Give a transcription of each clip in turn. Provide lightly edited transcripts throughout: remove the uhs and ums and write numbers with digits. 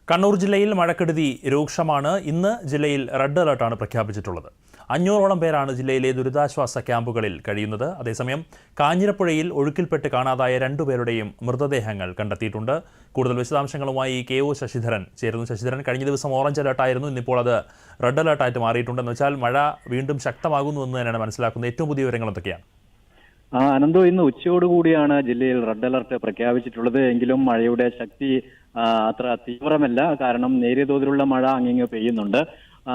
കണ്ണൂർ ജില്ലയിൽ മഴക്കെടുതി രൂക്ഷമാണ്. ഇന്ന് ജില്ലയിൽ റെഡ് അലർട്ടാണ് പ്രഖ്യാപിച്ചിട്ടുള്ളത്. 500ഓളം പേരാണ് ജില്ലയിലെ ദുരിതാശ്വാസ ക്യാമ്പുകളിൽ കഴിയുന്നത്. അതേസമയം കാഞ്ഞിരപ്പുഴയിൽ ഒഴുക്കിൽപ്പെട്ട് കാണാതായ 2 പേരുടെയും മൃതദേഹങ്ങൾ കണ്ടെത്തിയിട്ടുണ്ട്. കൂടുതൽ വിശദാംശങ്ങളുമായി KO ശശിധരൻ ചേരുന്നു. ശശിധരൻ, കഴിഞ്ഞ ദിവസം ഓറഞ്ച് അലർട്ടായിരുന്നു, ഇന്നിപ്പോൾ അത് റെഡ് അലർട്ടായിട്ട് മാറിയിട്ടുണ്ടെന്ന് വെച്ചാൽ മഴ വീണ്ടും ശക്തമാകുന്നു എന്ന് തന്നെയാണ് മനസ്സിലാക്കുന്നത്. ഏറ്റവും പുതിയ വിവരങ്ങൾ എന്തൊക്കെയാണ്? അനന്തോ, ഇന്ന് ഉച്ചയോടുകൂടിയാണ് ജില്ലയിൽ റെഡ് അലർട്ട് പ്രഖ്യാപിച്ചിട്ടുള്ളത്. എങ്കിലും മഴയുടെ ശക്തി അത്ര തീവ്രമല്ല. കാരണം നേരിയ തോതിലുള്ള മഴ അങ്ങിങ്ങ് പെയ്യുന്നുണ്ട്.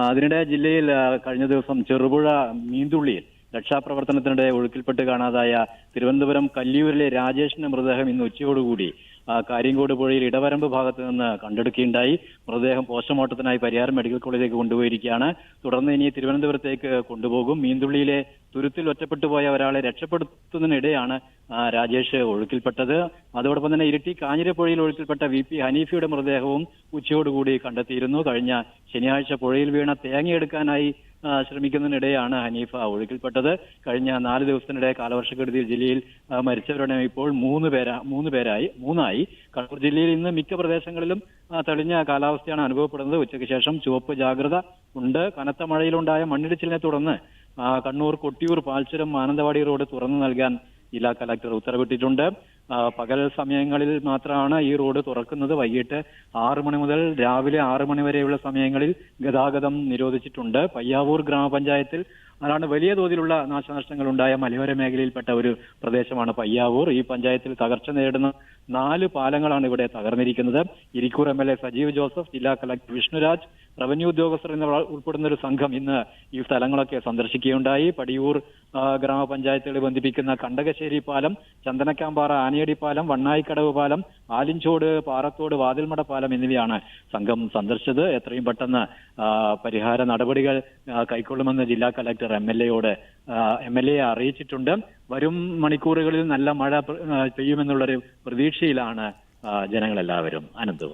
അതിനിടെ ജില്ലയിൽ കഴിഞ്ഞ ദിവസം ചെറുപുഴ മീന്തുള്ളിയിൽ രക്ഷാപ്രവർത്തനത്തിനിടെ ഒഴുക്കിൽപ്പെട്ട് കാണാതായ തിരുവനന്തപുരം കല്ലിയൂരിലെ രാജേഷിന്റെ മൃതദേഹം ഇന്ന് ഉച്ചയോടുകൂടി കാര്യങ്കോട് പുഴയിൽ ഇടവരമ്പ് ഭാഗത്ത് നിന്ന് കണ്ടെടുക്കുകയുണ്ടായി. മൃതദേഹം പോസ്റ്റ്മോർട്ടത്തിനായി പരിയാരം മെഡിക്കൽ കോളേജിലേക്ക് കൊണ്ടുപോയിരിക്കുകയാണ്. തുടർന്ന് ഇനി തിരുവനന്തപുരത്തേക്ക് കൊണ്ടുപോകും. മീന്തുള്ളിയിലെ തുരുത്തിൽ ഒറ്റപ്പെട്ടു പോയ ഒരാളെ രക്ഷപ്പെടുത്തുന്നതിനിടെയാണ് രാജേഷ് ഒഴുക്കിൽപ്പെട്ടത്. അതോടൊപ്പം തന്നെ ഇരിട്ടി കാഞ്ഞിരപ്പുഴയിൽ ഒഴുക്കിൽപ്പെട്ട VP ഹനീഫയുടെ മൃതദേഹവും ഉച്ചയോടുകൂടി കണ്ടെത്തിയിരുന്നു. കഴിഞ്ഞ ശനിയാഴ്ച പുഴയിൽ വീണ തേങ്ങയെടുക്കാനായി ശ്രമിക്കുന്നതിനിടെയാണ് ഹനീഫ ഒഴുക്കിൽപ്പെട്ടത്. കഴിഞ്ഞ 4 ദിവസത്തിനിടെ കാലവർഷക്കെടുതിയിൽ ജില്ലയിൽ മരിച്ചവരുടെ ഇപ്പോൾ 3 കണ്ണൂർ ജില്ലയിൽ ഇന്ന് മിക്ക പ്രദേശങ്ങളിലും തെളിഞ്ഞ കാലാവസ്ഥയാണ് അനുഭവപ്പെടുന്നത്. ഉച്ചയ്ക്ക് ശേഷം ചുവപ്പ് ജാഗ്രത ഉണ്ട്. കനത്ത മഴയിലുണ്ടായ മണ്ണിടിച്ചിലിനെ തുടർന്ന് കണ്ണൂർ കൊട്ടിയൂർ പാൽച്ചുരം മാനന്തവാടി റോഡ് തുറന്നു നൽകാൻ ജില്ലാ കലക്ടർ ഉത്തരവിട്ടിട്ടുണ്ട്. പകൽ സമയങ്ങളിൽ മാത്രമാണ് ഈ റോഡ് തുറക്കുന്നത്. വൈകിട്ട് 6 മണി മുതൽ രാവിലെ 6 മണി വരെയുള്ള സമയങ്ങളിൽ ഗതാഗതം നിരോധിച്ചിട്ടുണ്ട്. പയ്യാവൂർ ഗ്രാമപഞ്ചായത്തിൽ അതാണ് വലിയ തോതിലുള്ള നാശനഷ്ടങ്ങൾ ഉണ്ടായ മലയോര മേഖലയിൽപ്പെട്ട ഒരു പ്രദേശമാണ് പയ്യാവൂർ. ഈ പഞ്ചായത്തിൽ തകർച്ച നേരിടുന്ന 4 പാലങ്ങളാണ് ഇവിടെ തകർന്നിരിക്കുന്നത്. ഇരിക്കൂർ MLA സജീവ് ജോസഫ്, ജില്ലാ കലക്ടർ വിഷ്ണുരാജ്, റവന്യൂ ഉദ്യോഗസ്ഥർ എന്നിവർ ഉൾപ്പെടുന്ന ഒരു സംഘം ഇന്ന് ഈ സ്ഥലങ്ങളൊക്കെ സന്ദർശിക്കുകയുണ്ടായി. പടിയൂർ ഗ്രാമപഞ്ചായത്തുകളെ ബന്ധിപ്പിക്കുന്ന കണ്ടകശ്ശേരി പാലം, ചന്ദനക്കാമ്പാറ ആനിയടി പാലം, വണ്ണായിക്കടവ് പാലം, ആലിഞ്ചോട് പാറത്തോട് വാതിൽമട പാലം എന്നിവയാണ് സംഘം സന്ദർശിച്ചത്. എത്രയും പെട്ടെന്ന് പരിഹാര നടപടികൾ കൈക്കൊള്ളുമെന്ന് ജില്ലാ കലക്ടർ MLA അറിയിച്ചിട്ടുണ്ട്. വരും മണിക്കൂറുകളിൽ നല്ല മഴ പെയ്യുമെന്നുള്ളൊരു പ്രതീക്ഷയിലാണ് ജനങ്ങളെല്ലാവരും. അനന്തു.